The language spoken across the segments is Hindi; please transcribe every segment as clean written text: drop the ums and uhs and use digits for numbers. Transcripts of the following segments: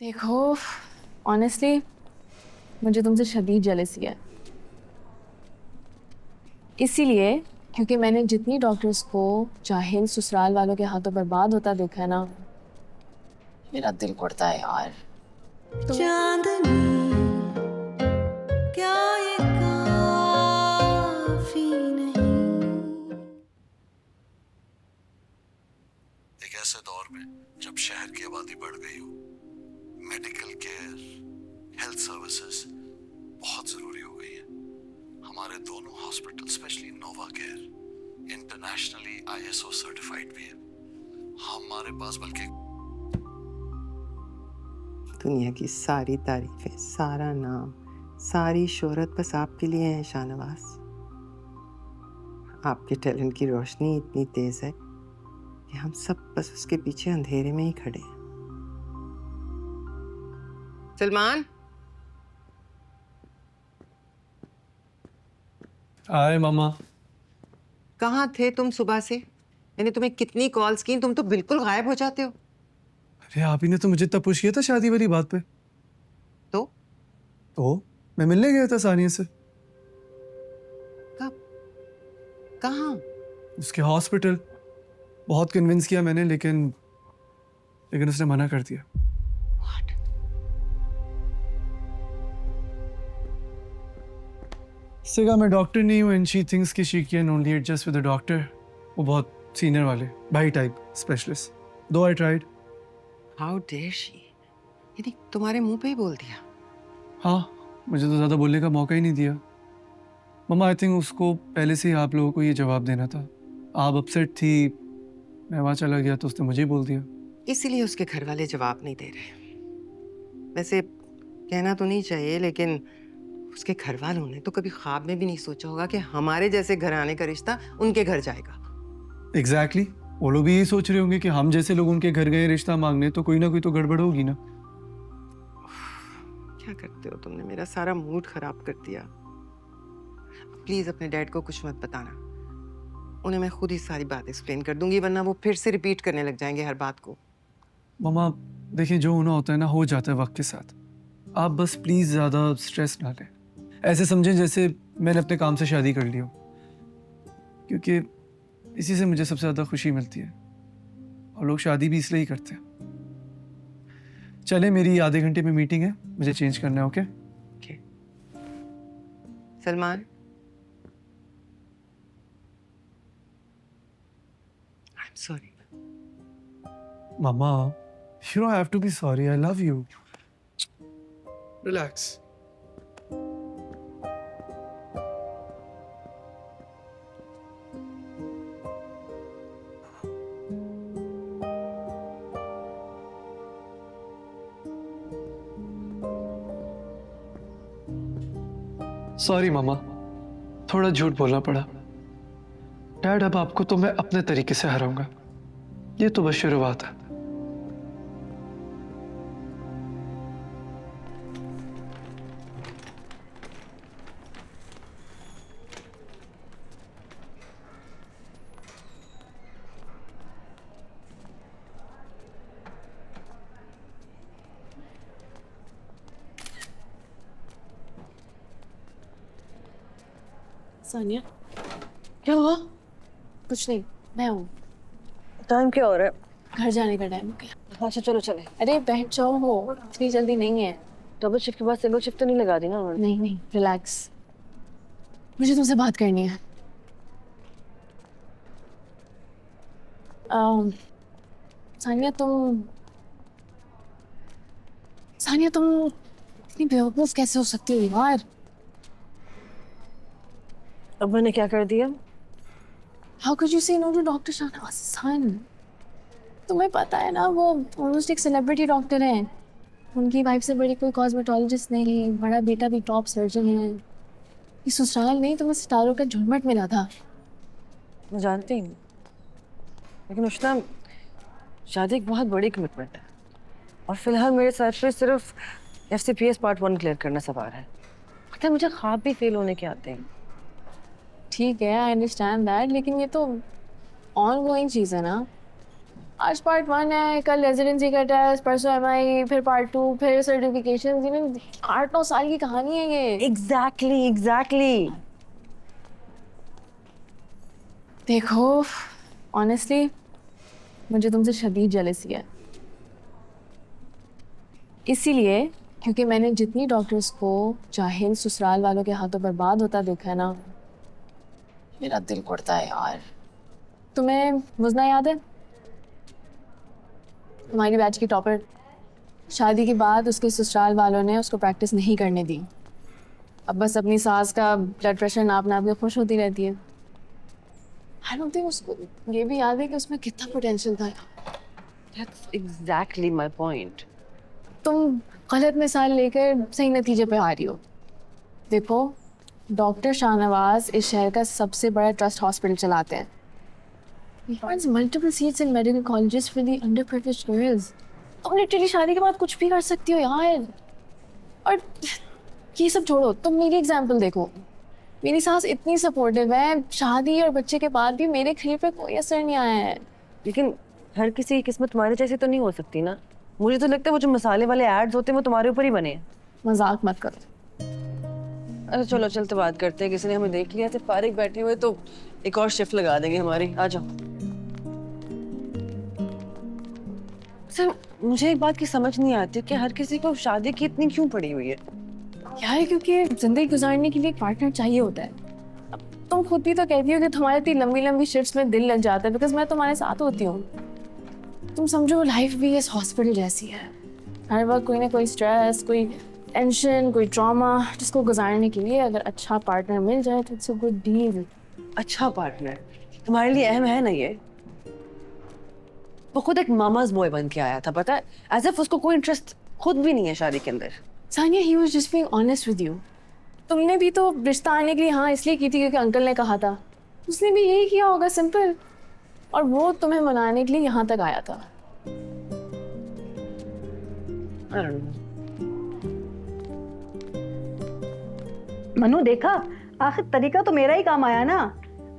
देखो, ऑनेस्टली मुझे तुमसे शदीद जेलसी है। इसीलिए क्योंकि मैंने जितनी डॉक्टर्स को जाहिल ससुराल वालों के हाथों बर्बाद होता देखा है ना, मेरा दिल करता है यार तुम्हें। चांदनी क्या ये काफी नहीं। एक ऐसे दौर में जब शहर की आबादी बढ़ गई हो, मेडिकल केयर, हेल्थ सर्विसेज बहुत जरूरी हो गई है। हमारे दोनों हॉस्पिटल स्पेशली नोवा केयर इंटरनेशनली आईएसओ सर्टिफाइड भी है। हमारे पास बल्कि दुनिया की सारी तारीफें, सारा नाम, सारी शोहरत बस आपके लिए है शाहनवाज। आपके टैलेंट की रोशनी इतनी तेज है कि हम सब बस उसके पीछे अंधेरे में ही खड़े हैं। सलमान, हाय मामा। कहाँ थे तुम सुबह से? मैंने तुम्हें कितनी कॉल्स की, तुम तो बिल्कुल गायब हो जाते हो। अरे आप ही ने तो मुझे तब पुश किया था शादी वाली बात पे। तो मैं मिलने गया था सानिया से। कब? कहाँ? उसके हॉस्पिटल। बहुत कन्विंस किया मैंने, लेकिन उसने मना कर दिया। What? उससे कहा मैं डॉक्टर नहीं हूँ एंड शी थिंक्स कि she can only adjust with the doctor. वो बहुत सीनियर वाले भाई टाइप स्पेशलिस्ट। दो I tried. How dare she? यानी तुम्हारे मुंह पे ही बोल दिया? हाँ, मुझे तो ज़्यादा बोलने का मौका ही नहीं दिया। मम्मा आई थिंक उसको पहले से ही आप लोगों को ये जवाब देना था। आप अपसेट थी, मैं वहाँ चला गया तो उसने मुझे ही बोल दिया। इसीलिए उसके घर वाले जवाब नहीं दे रहे। वैसे कहना तो नहीं चाहिए, लेकिन उसके घर वालों ने तो कभी ख्वाब में भी नहीं सोचा होगा कि हमारे जैसे घराने का रिश्ता उनके घर जाएगा। एग्जैक्टली वो लोग भी यही सोच रहे होंगे कि हम जैसे लोग उनके घर गए रिश्ता मांगने, तो कोई ना कोई तो गड़बड़ होगी ना। क्या करते हो तुमने, मेरा सारा मूड खराब कर दिया। प्लीज अपने डैड को कुछ मत बताना। उन्हें मैं खुद ही सारी बात एक्सप्लेन कर दूंगी, वरना वो फिर से रिपीट करने लग जाएंगे हर बात को। मम्मा देखिए, जो होना होता है ना हो जाता है वक्त के साथ। आप बस प्लीज ज्यादा स्ट्रेस ना लें। ऐसे समझें जैसे मैंने अपने काम से शादी कर ली हो, क्योंकि इसी से मुझे सबसे ज्यादा खुशी मिलती है और लोग शादी भी इसलिए ही करते हैं। चले, मेरी आधे घंटे में मीटिंग है, मुझे चेंज करना है। Okay Okay. Salman, I am sorry. Mama, you don't have to be sorry. I love you. Relax. Sorry मामा, थोड़ा झूठ बोलना पड़ा। डैड, अब आपको तो मैं अपने तरीके से हराऊंगा। ये तो बस शुरुआत है। सानिया, क्या हुआ? कुछ नहीं, मैं हूँ। टाइम क्या हो रहा है? घर जाने का टाइम हो गया। अच्छा चलो चले। अरे बैठ जाओ, हो इतनी जल्दी नहीं है। डबल शिफ्ट के बाद सिंगल शिफ्ट तो नहीं लगा दी ना उन्होंने? नहीं नहीं, रिलैक्स। मुझे तुमसे बात करनी है। सानिया तुम इतनी बेवकूफ कैसे हो सकती हो यार? अब मैंने क्या कर दिया? How could you say no to Dr. Shahnawaz सन? तुम्हें पता है ना, वो ऑलमोस्ट एक सेलिब्रिटी डॉक्टर हैं। उनकी वाइफ से बड़ी कोई कॉस्मेटोलॉजिस्ट नहीं, बड़ा बेटा भी टॉप सर्जन है। ये ससुराल नहीं, तुम्हें सितारों का झुरमुट मिला था। मैं जानती हूँ, लेकिन उष्णा, शादी एक बहुत बड़ी कमिटमेंट है और फिलहाल मेरे सर पे सिर्फ FCPS पार्ट 1 क्लियर करना सवार है। पता है, मुझे ख्वाब भी फेल होने के आते हैं। ठीक है, आई अंडरस्टैंड दैट, लेकिन ये तो ऑन गोइंग चीज़ है ना। आज पार्ट 1 है, कल रेजिडेंसी का टेस्ट, परसों MI, फिर पार्ट 2, फिर सर्टिफिकेशन। 8-9 साल की कहानी है ये। एग्जैक्टली। देखो ऑनेस्टली मुझे तुमसे शदीद जेलसी है, इसीलिए क्योंकि मैंने जितनी डॉक्टर्स को जाहिल ससुराल वालों के हाथों बर्बाद होता देखा है ना, मेरा दिल घुटता है यार। तुम्हें मुज़ना याद है, हमारी बैच की टॉपर? शादी के बाद उसके ससुराल वालों ने उसको प्रैक्टिस नहीं करने दी। अब बस अपनी सास का ब्लड प्रेशर नाप नाप के खुश होती रहती है। आई डोंट थिंक उसको ये भी याद है कि उसमें कितना पोटेंशियल था। That's exactly my point. तुम गलत मिसाल लेकर सही नतीजे पे आ रही हो। देखो डॉक्टर शाहनवाज इस शहर का सबसे बड़ा ट्रस्ट हॉस्पिटल चलाते हैं। He runs multiple seats in medical colleges for the underprivileged girls. तुम लिटरली शादी के बाद कुछ भी कर सकती हो यार। और ये सब छोड़ो, तुम मेरी एग्जाम्पल देखो। मेरी सास इतनी सपोर्टिव है, शादी और बच्चे के बाद भी मेरे खरीद पे कोई असर नहीं आया है। लेकिन हर किसी की किस्मत तुम्हारे जैसी तो नहीं हो सकती ना। मुझे तो लगता है वो जो मसाले वाले एड्स होते हैं वो तुम्हारे ऊपर ही बने हैं। मजाक मत करो। अरे चलो चलते बात करते हैं, किसी ने हमें देख लिया थे फारिग बैठे हुए तो एक और शिफ्ट लगा देंगे हमारी। आ जाओ। सर मुझे एक बात की समझ नहीं आती कि हर किसी को शादी की इतनी क्यों पड़ी हुई है। यार क्योंकि जिंदगी गुजारने के लिए एक पार्टनर चाहिए होता है। अब तुम खुद भी तो कहती हो कि तुम्हारी इतनी लंबी लंबी शिफ्ट्स में दिल लग जाता है बिकॉज मैं तुम्हारे साथ होती हूँ। तुम समझो लाइफ भी इस हॉस्पिटल जैसी है, हर वक्त कोई ना कोई स्ट्रेस, कोई टेंशन, कोई ट्रॉमा, जिसको गुजारने के लिए अगर अच्छा पार्टनर मिल जाए तो इट्स अ गुड डील। अच्छा पार्टनर तुम्हारे लिए अहम है ना ये। वो खुद एक मामाज बॉय बन के आया था, पता है, एज इफ उसको कोई इंटरेस्ट खुद भी नहीं है शादी के अंदर। Sania he was just being honest with you. तुमने भी तो रिश्ता आने के लिए हाँ इसलिए की थी क्योंकि अंकल ने कहा था। उसने भी यही किया होगा, सिंपल। और वो तुम्हें मनाने के लिए यहाँ तक आया था। I don't know. मनु देखा, आखिर तरीका तो मेरा ही काम आया ना।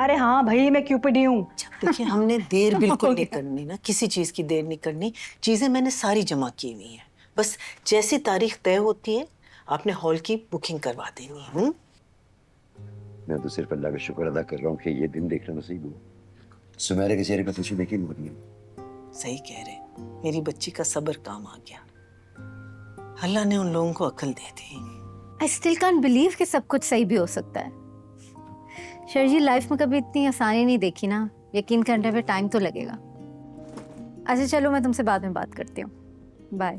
अरे हाँ भाई, मैं क्यूपिड हूँ। देखिए हमने देर बिल्कुल नहीं करनी ना, किसी चीज की देर नहीं करनी। चीजें मैंने सारी जमा की हुई हैं, बस जैसी तारीख तय होती है आपने हॉल की बुकिंग करवा देनी है। मैं तो सिर्फ अल्लाह का शुक्र अदा कर रहा हूँ कि ये दिन देखना नसीब हुआ। सुमेरा के चेहरे पर खुशी देखी नहीं बनी। सही कह रहे, मेरी बच्ची का सब्र काम आ गया। अल्लाह ने उन लोगों को अक्ल दे दी। आई स्टिल कांट बिलीव कि सब कुछ सही भी हो सकता है। शर्जी लाइफ में कभी इतनी आसानी नहीं देखी ना, यकीन करने पे टाइम तो लगेगा। अच्छा चलो मैं तुमसे बाद में बात करती हूँ। बाय।